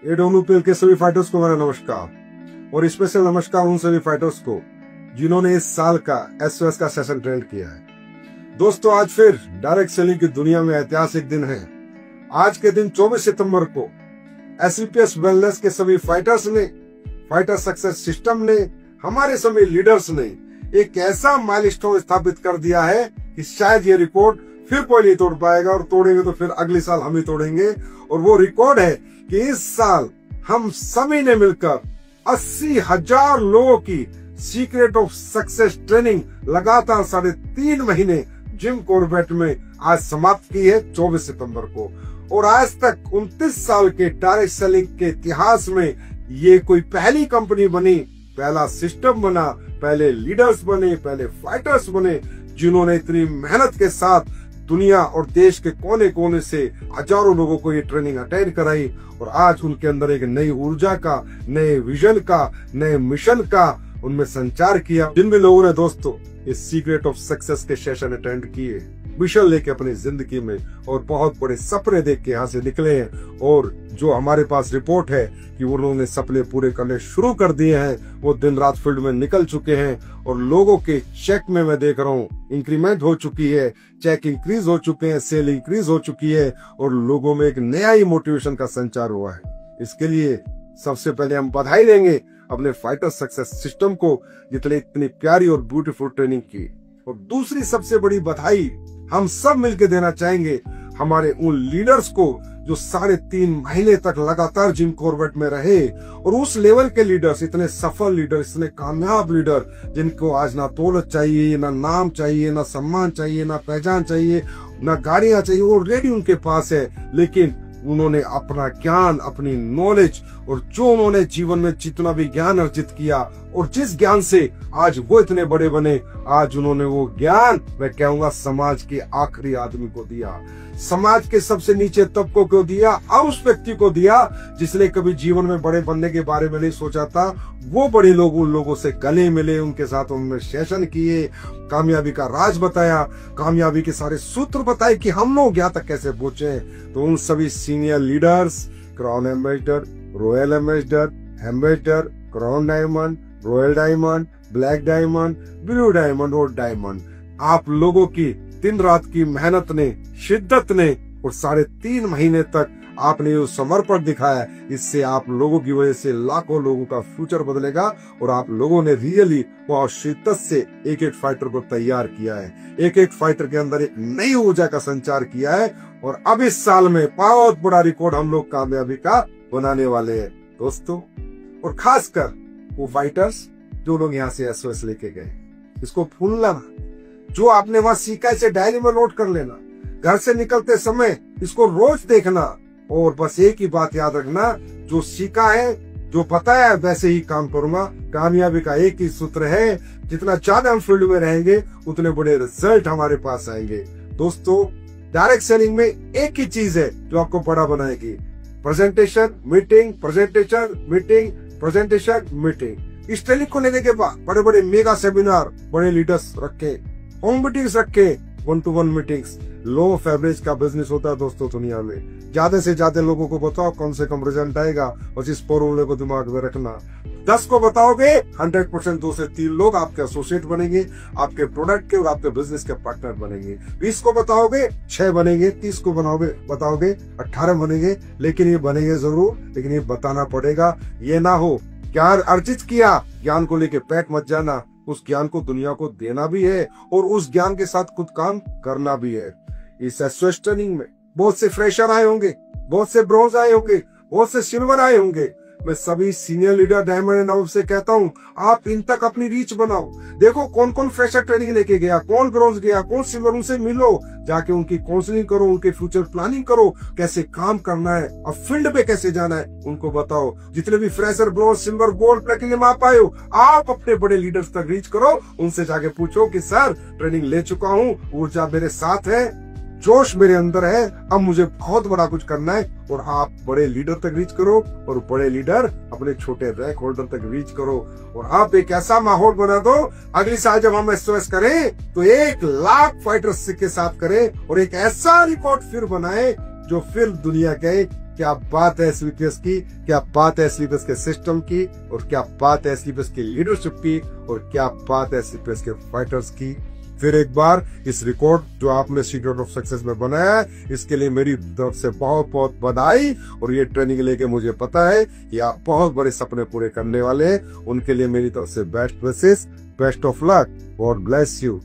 AWPL के सभी fighters को मेरा नमस्कार और स्पेशल नमस्कार उन सभी फाइटर्स को जिन्होंने इस साल का एसओएस का सेशन ट्रेंड किया है। दोस्तों, आज फिर डायरेक्ट सेलिंग की दुनिया में ऐतिहासिक दिन है। आज के दिन 24 सितंबर को एसवीपीएस वेलनेस के सभी फाइटर्स ने, फाइटर सक्सेस सिस्टम ने, हमारे सभी लीडर्स ने एक ऐसा माइलस्टोन स्थापित कर दिया है कि शायद ये रिकॉर्ड फिर कोई नहीं तोड़ पाएगा, और तोड़ेंगे तो फिर अगले साल हम ही तोड़ेंगे। और वो रिकॉर्ड है कि इस साल हम सभी ने मिलकर 80,000 लोगों की सीक्रेट ऑफ सक्सेस ट्रेनिंग लगातार 3.5 महीने जिम कॉर्बेट में आज समाप्त की है 24 सितंबर को। और आज तक 29 साल के डायरेक्ट सेलिंग के इतिहास में ये कोई पहली कंपनी बनी, पहला सिस्टम बना, पहले लीडर्स बने, पहले फाइटर्स बने जिन्होंने इतनी मेहनत के साथ दुनिया और देश के कोने कोने से हजारों लोगों को ये ट्रेनिंग अटेंड कराई। और आज उनके अंदर एक नई ऊर्जा का, नए विजन का, नए मिशन का उनमें संचार किया। जिन भी लोगों ने दोस्तों इस सीक्रेट ऑफ सक्सेस के सेशन अटेंड किए, मिशन लेके अपनी जिंदगी में और बहुत बड़े सपने देख के यहाँ से निकले हैं, और जो हमारे पास रिपोर्ट है कि उन्होंने सपने पूरे करने शुरू कर दिए हैं, वो दिन रात फील्ड में निकल चुके हैं। और लोगों के चेक में मैं देख रहा हूँ इंक्रीमेंट हो चुकी है, चेक इंक्रीज हो चुके हैं, सेल इंक्रीज हो चुकी है, और लोगों में एक नया ही मोटिवेशन का संचार हुआ है। इसके लिए सबसे पहले हम बधाई देंगे अपने फाइटर सक्सेस सिस्टम को, जितने इतनी प्यारी और ब्यूटीफुल ट्रेनिंग की। और दूसरी सबसे बड़ी बधाई हम सब मिलकर देना चाहेंगे हमारे उन लीडर्स को जो 3.5 महीने तक लगातार जिम कॉर्बेट में रहे, और उस लेवल के लीडर्स, इतने सफल लीडर, इतने कामयाब लीडर जिनको आज ना दौलत चाहिए, ना नाम चाहिए, ना सम्मान चाहिए, ना पहचान चाहिए, ना गाड़ियां चाहिए, वो रेडी उनके पास है। लेकिन उन्होंने अपना ज्ञान, अपनी नॉलेज, और जो उन्होंने जीवन में जितना भी ज्ञान अर्जित किया, और जिस ज्ञान से आज वो इतने बड़े बने, आज उन्होंने वो ज्ञान, मैं कहूंगा, समाज के आखिरी आदमी को दिया, समाज के सबसे नीचे तबकों को दिया, और उस व्यक्ति को दिया जिसने कभी जीवन में बड़े बनने के बारे में नहीं सोचा था। वो बड़े लोग उन लोगों से गले मिले, उनके साथ उन्होंने सेशन किए, कामयाबी का राज बताया, कामयाबी के सारे सूत्र बताए कि हम लोग यहाँ तक कैसे पहुंचे। तो उन सभी senior leaders, crown ambassador, royal ambassador, crown diamond, royal diamond, black diamond, blue diamond और डायमंड, आप लोगों की दिन रात की मेहनत ने, शिद्दत ने, और 3.5 महीने तक आपने जो समर्पण दिखाया, इससे आप लोगों की वजह से लाखों लोगों का फ्यूचर बदलेगा। और आप लोगों ने रियली बहुत शिद्दत से एक एक फाइटर को तैयार किया है, एक एक फाइटर के अंदर एक नई ऊर्जा का संचार किया है। और अब इस साल में बहुत बड़ा रिकॉर्ड हम लोग कामयाबी का बनाने वाले हैं दोस्तों। और खासकर वो फाइटर्स जो लोग यहाँ से एसओएस लेके गए, इसको भूलना ना, जो आपने वहां सीखा इसे डायरी में नोट कर लेना, घर से निकलते समय इसको रोज देखना, और बस एक ही बात याद रखना, जो सीखा है, जो बताया है, वैसे ही काम करूंगा। कामयाबी का एक ही सूत्र है, जितना ज्यादा हम फील्ड में रहेंगे उतने बड़े रिजल्ट हमारे पास आएंगे। दोस्तों, डायरेक्ट सेलिंग में एक ही चीज है जो आपको बड़ा बनाएगी, presentation, meeting, presentation, meeting, presentation, meeting. इस ट्रेनिंग को लेने के बाद बड़े बड़े मेगा सेमिनार, बड़े लीडर्स रखे, होम मीटिंग्स रखे, 1-to-1 meetings. Low of average का बिजनेस होता है दोस्तों दुनिया में। ज्यादा से ज्यादा लोगों को बताओ, कम से कम रिजल्ट आएगा। और इस फॉर्मूले को दिमाग में रखना, 10 को बताओगे 100% 2 से 3 लोग आपके एसोसिएट बनेंगे, आपके प्रोडक्ट के और आपके बिजनेस के पार्टनर बनेंगे। 20 को बताओगे 6 बनेंगे, 30 को बताओगे 18 बनेंगे। लेकिन ये बनेंगे जरूर, लेकिन ये बताना पड़ेगा। ये ना हो ज्ञान अर्जित किया, ज्ञान को लेके पैक मत जाना। उस ज्ञान को दुनिया को देना भी है, और उस ज्ञान के साथ खुद काम करना भी है। इस एसओएस ट्रेनिंग में बहुत से फ्रेशर आए होंगे, बहुत से ब्रोंज आए होंगे, बहुत से सिल्वर आए होंगे। मैं सभी senior leader diamond and above से कहता हूँ, आप इन तक अपनी रीच बनाओ। देखो कौन कौन फ्रेशर ट्रेनिंग लेके गया, कौन ब्रोंज गया, कौन सिल्वर, उनसे मिलो, जाके उनकी काउंसलिंग करो, उनके फ्यूचर प्लानिंग करो, कैसे काम करना है, अब फील्ड पे कैसे जाना है उनको बताओ। जितने भी fresher, bronze, silver, gold, platinum आप आए हो, आप अपने बड़े लीडर्स तक रीच करो। उनसे जाके पूछो कि सर ट्रेनिंग ले चुका हूँ, ऊर्जा मेरे साथ है, जोश मेरे अंदर है, अब मुझे बहुत बड़ा कुछ करना है। और आप बड़े लीडर तक रीच करो, और बड़े लीडर अपने छोटे रैंक होल्डर तक रीच करो, और आप एक ऐसा माहौल बना दो, अगली साल जब हम एसओएस करें तो 1 लाख फाइटर्स के साथ करें, और एक ऐसा रिकॉर्ड फिर बनाए जो फिर दुनिया के क्या बात है स्लीपर्स की, क्या बात है स्लीपर्स के सिस्टम की, और क्या बात है स्लीपर्स की लीडरशिप की, और क्या बात है स्लीपर्स के फाइटर्स की। फिर एक बार इस रिकॉर्ड जो आपने सीक्रेट ऑफ सक्सेस में बनाया है, इसके लिए मेरी तरफ से बहुत बहुत बधाई। और ये ट्रेनिंग लेके मुझे पता है कि आप बहुत बड़े सपने पूरे करने वाले हैं। उनके लिए मेरी तरफ से best wishes, best of luck, God bless you.